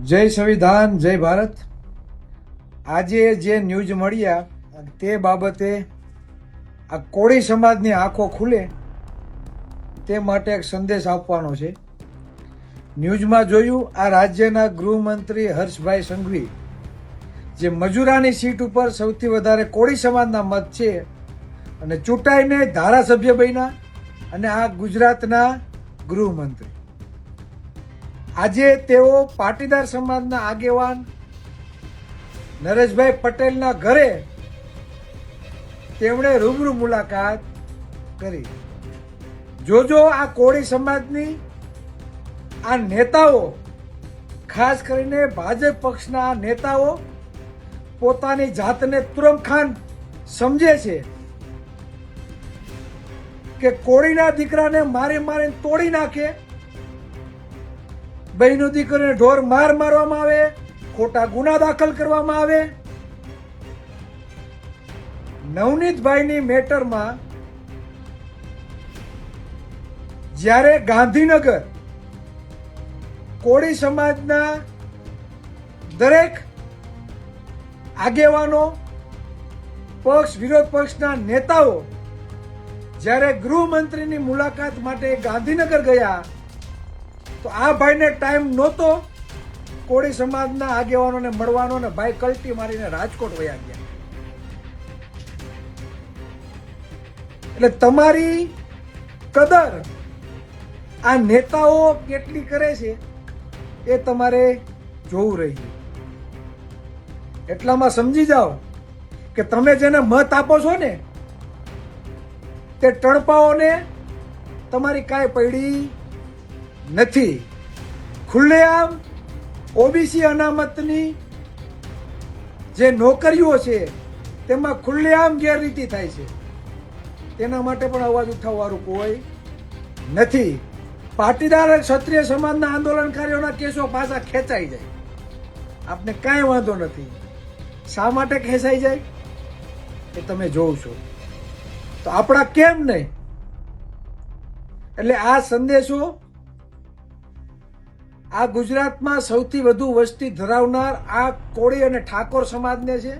જય સંવિધાન, જય ભારત. આજે જે ન્યૂઝ મળ્યા તે બાબતે આ કોળી સમાજની આંખો ખુલે તે માટે એક સંદેશ આપવાનો છે. ન્યૂઝમાં જોયું, આ રાજ્યના ગૃહમંત્રી હર્ષભાઈ સંઘવી જે મજૂરાની સીટ ઉપર સૌથી વધારે કોળી સમાજના મત છે અને ચૂંટાઈને ધારાસભ્ય બન્યા અને આ ગુજરાતના ગૃહમંત્રી. આજે તેઓ પાટીદાર સમાજના આગેવાન નરેશભાઈ પટેલના ઘરે તેમણે રૂબરૂ મુલાકાત કરી. જોજો આ કોળી સમાજની આ નેતાઓ, ખાસ કરીને ભાજપ પક્ષના આ નેતાઓ પોતાની જાતને તુરમખાન સમજે છે કે કોળીના દીકરાને મારી મારીને તોડી નાખે, બહેનો દીકરીને ઢોર માર મારવામાં આવે, ખોટા ગુના દાખલ કરવામાં આવે. નવનીતભાઈની મેટરમાં જ્યારે ગાંધીનગર કોળી સમાજના દરેક આગેવાનો, પક્ષ વિરોધ પક્ષના નેતાઓ જ્યારે ગૃહમંત્રીની મુલાકાત માટે ગાંધીનગર ગયા તો આ ભાઈને ટાઈમ નહોતો કોળી સમાજના આગેવાનોને મળવાનો ને ભાઈ કલટી મારીને રાજકોટ વયા ગયા. એટલે તમારી કદર આ નેતાઓ કેટલી કરે છે એ તમારે જોવું રહ્યું. એટલામાં સમજી જાઓ કે તમે જેને મત આપો છો ને તે ટણપાઓને તમારી કાંઈ પડી નથી. ખુલ્લેઆમ ઓબીસી અનામતની જે નોકરીઓ છે તેમાં ખુલ્લેઆમ ગેરરીતિ થાય છે. તેના માટે પણ અવાજ ઉઠાવવાનું કોઈ નથી. પાટીદાર ક્ષત્રિય સમાજના આંદોલનકારીઓના કેસો પાછા ખેંચાઈ જાય, આપને કાંઈ વાંધો નથી. શા માટે ખેંચાઈ જાય એ તમે જોવ છો, તો આપણા કેમ નહીં? એટલે આ સંદેશો આ ગુજરાતમાં સૌથી વધુ વસ્તી ધરાવનાર આ કોળી અને ઠાકોર સમાજને છે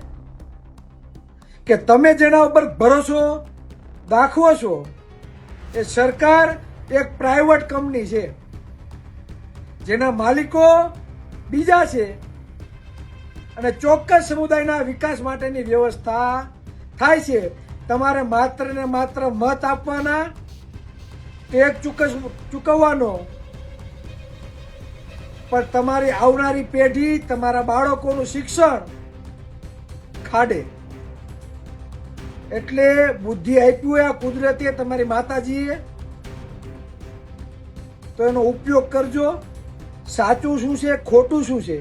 કે તમે જેના ઉપર ભરોસો દાખવો છો એ સરકાર એક પ્રાઇવેટ કંપની છે જેના માલિકો બીજા છે અને ચોક્કસ સમુદાયના વિકાસ માટેની વ્યવસ્થા થાય છે. તમારે માત્ર ને માત્ર મત આપવાના, ટેક્સ ચૂકવવાનો, પણ તમારી આવનારી પેઢી, તમારા બાળકોનું શિક્ષણ ખાડે. એટલે બુદ્ધિ આપી હોય આ કુદરતે, તમારી માતાજીએ, તો એનો ઉપયોગ કરજો. સાચું શું છે, ખોટું શું છે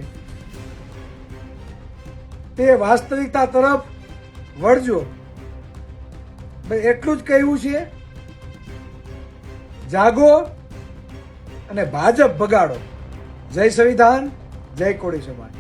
તે વાસ્તવિકતા તરફ વળજો. ભાઈ એટલું જ કહેવું છે. જાગો અને ભાજપ ભગાડો. જય સંવિધાન, જય કોળી સમાજ.